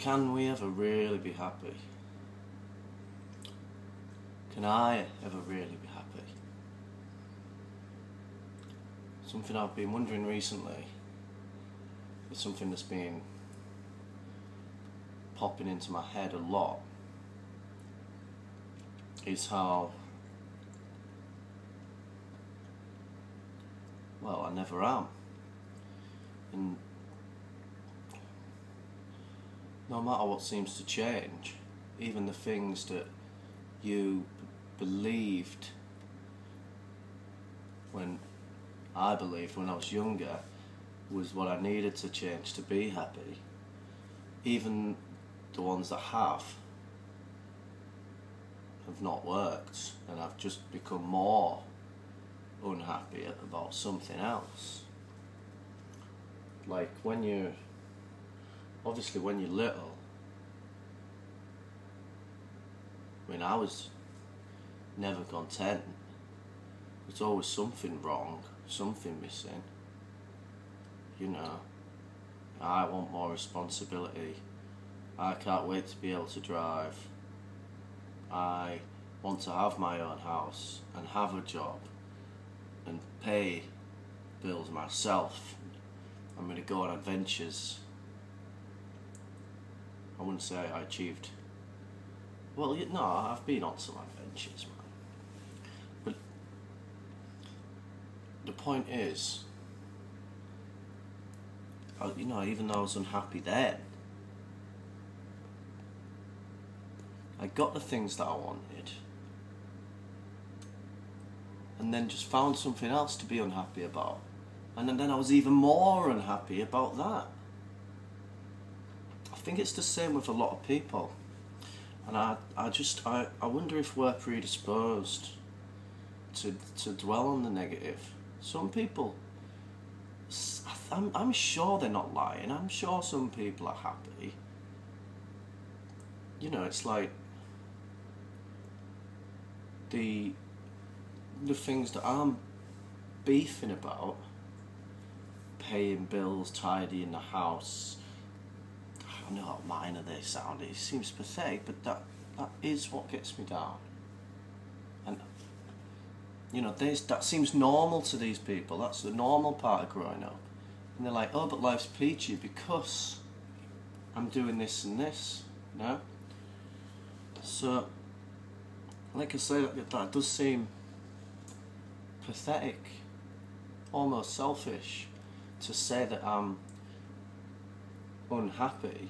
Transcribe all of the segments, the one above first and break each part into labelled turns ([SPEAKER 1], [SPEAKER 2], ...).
[SPEAKER 1] can we ever really be happy? Can I ever really be happy? Something I've been wondering recently, it's something that's been popping into my head a lot, is how, well, I never am. And no matter what seems to change, even the things that you believed when I believed when I was younger was what I needed to change to be happy, even the ones that have not worked, and I've just become more unhappy about something else. Like when you're little, I mean, I was never content. There's always something wrong, something missing. You know, I want more responsibility. I can't wait to be able to drive. I want to have my own house and have a job and pay bills myself. I'm going to go on adventures. I wouldn't say I achieved. Well, no, I've been on some adventures, man. But the point is, you know, even though I was unhappy then, I got the things that I wanted, and then just found something else to be unhappy about, and then I was even more unhappy about that. I think it's the same with a lot of people, and I wonder if we're predisposed to dwell on the negative. Some people, I'm sure they're not lying. I'm sure some people are happy. You know, it's like the things that I'm beefing about, paying bills, tidying the house. I know how minor they sound. It seems pathetic, but that is what gets me down. And you know, that seems normal to these people. That's the normal part of growing up. And they're like, oh, but life's peachy because I'm doing this and this, you know? So, like I say, that does seem pathetic, almost selfish, to say that I'm unhappy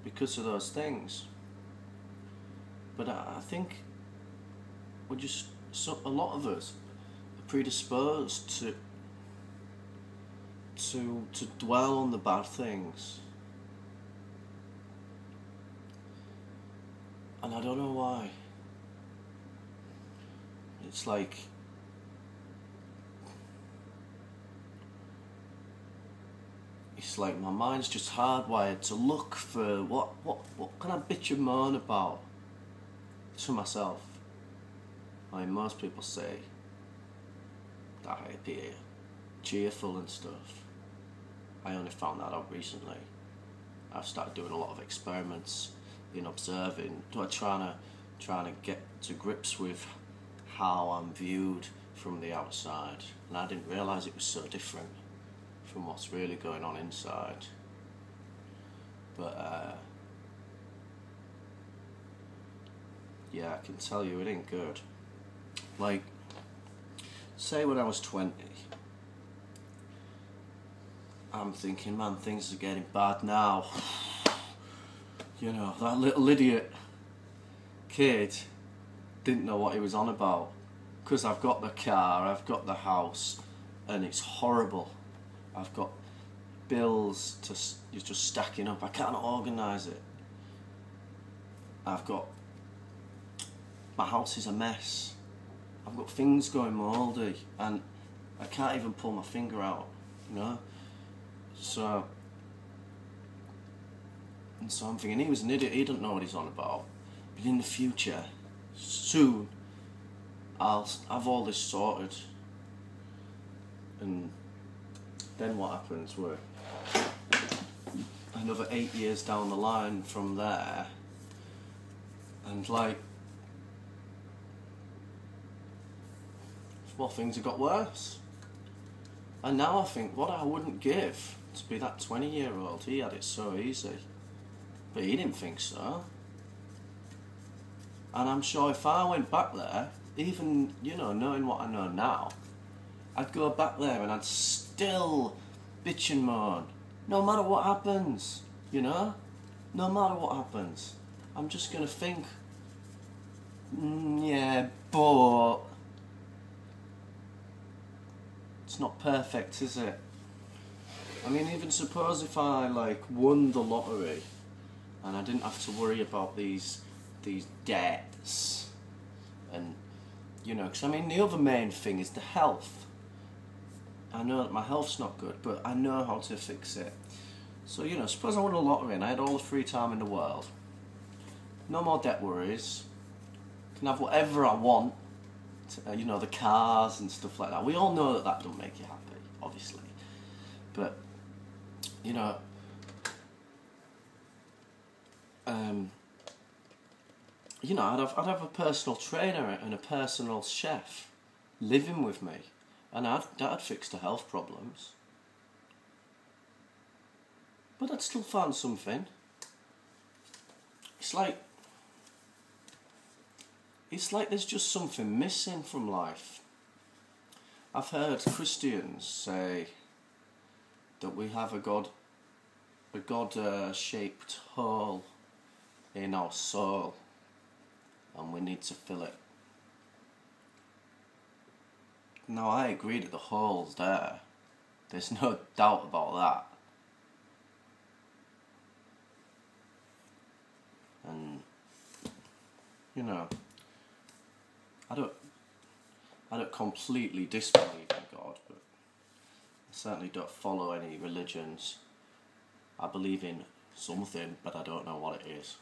[SPEAKER 1] because of those things. But I think we're just, a lot of us are predisposed to dwell on the bad things. And I don't know why. It's like my mind's just hardwired to look for what can I bitch and moan about to myself. I mean, most people say that I appear cheerful and stuff. I only found that out recently. I've started doing a lot of experiments in observing, trying to get to grips with how I'm viewed from the outside, and I didn't realise it was so different from what's really going on inside. But yeah, I can tell you it ain't good. Like, say when I was 20, I'm thinking, man, things are getting bad now. You know, that little idiot kid didn't know what he was on about, because I've got the car, I've got the house, and it's horrible. I've got bills you're just stacking up. I can't organise it. My house is a mess. I've got things going mouldy, and I can't even pull my finger out, you know? So I'm thinking, he was an idiot, he doesn't know what he's on about. But in the future, soon, I'll have all this sorted. And then what happens, another 8 years down the line from there, and like, well, things have got worse. And now I think what I wouldn't give to be that 20-year-old. He had it so easy, but he didn't think so. And I'm sure if I went back there, even, you know, knowing what I know now, I'd go back there and I'd still bitch and moan, no matter what happens, you know? No matter what happens. I'm just gonna think, yeah, but it's not perfect, is it? I mean, even suppose if I, like, won the lottery and I didn't have to worry about these debts, and, you know, because I mean, the other main thing is the health. I know that my health's not good, but I know how to fix it. So, you know, suppose I won a lottery and I had all the free time in the world. No more debt worries. Can have whatever I want. You know, the cars and stuff like that. We all know that that don't make you happy, obviously. But, you know, I'd have a personal trainer and a personal chef living with me, and that'd fix the health problems. But I'd still find something. It's like there's just something missing from life. I've heard Christians say that we have a God-shaped hole in our soul, and we need to fill it. Now, I agree that the hole's there. There's no doubt about that. And, you know, I don't completely disbelieve in God, but I certainly don't follow any religions. I believe in something, but I don't know what it is.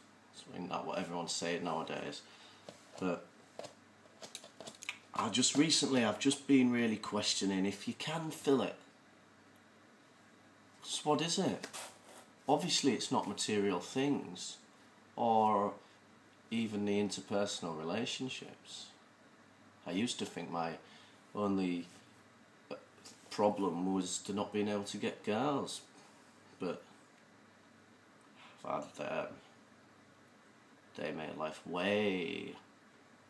[SPEAKER 1] Isn't that what everyone's saying nowadays? But I've just been really questioning if you can fill it. So what is it? Obviously it's not material things, or even the interpersonal relationships. I used to think my only problem was to not being able to get girls, but I've had them. They made life way,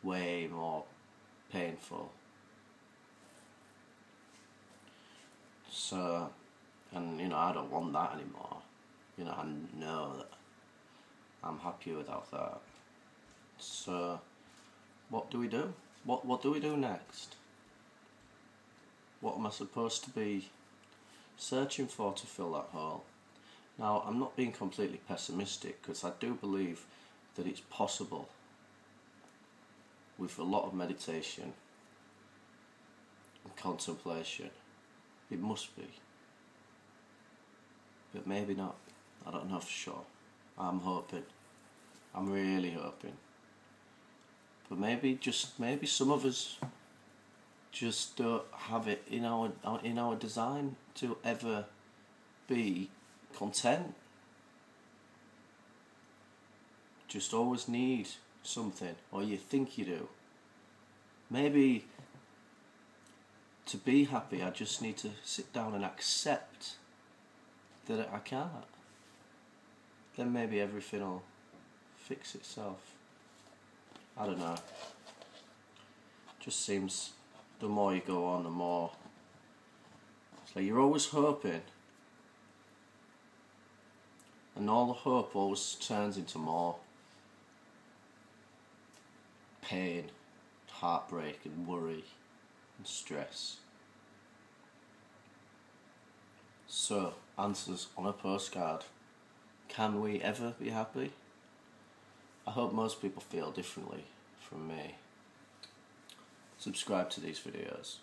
[SPEAKER 1] way more painful. So, and you know, I don't want that anymore. You know, I know that I'm happy without that. So, what do we do? What do we do next? What am I supposed to be searching for to fill that hole? Now, I'm not being completely pessimistic, because I do believe that it's possible with a lot of meditation and contemplation. It must be. But maybe not. I don't know for sure. I'm hoping. I'm really hoping. But maybe some of us just don't have it in our design to ever be content. Just always need something, or you think you do. Maybe to be happy I just need to sit down and accept that I can't. Then maybe everything will fix itself. I don't know. Just seems the more you go on, the more it's like you're always hoping, and all the hope always turns into more pain, heartbreak and worry and stress. So, answers on a postcard. Can we ever be happy? I hope most people feel differently from me. Subscribe to these videos.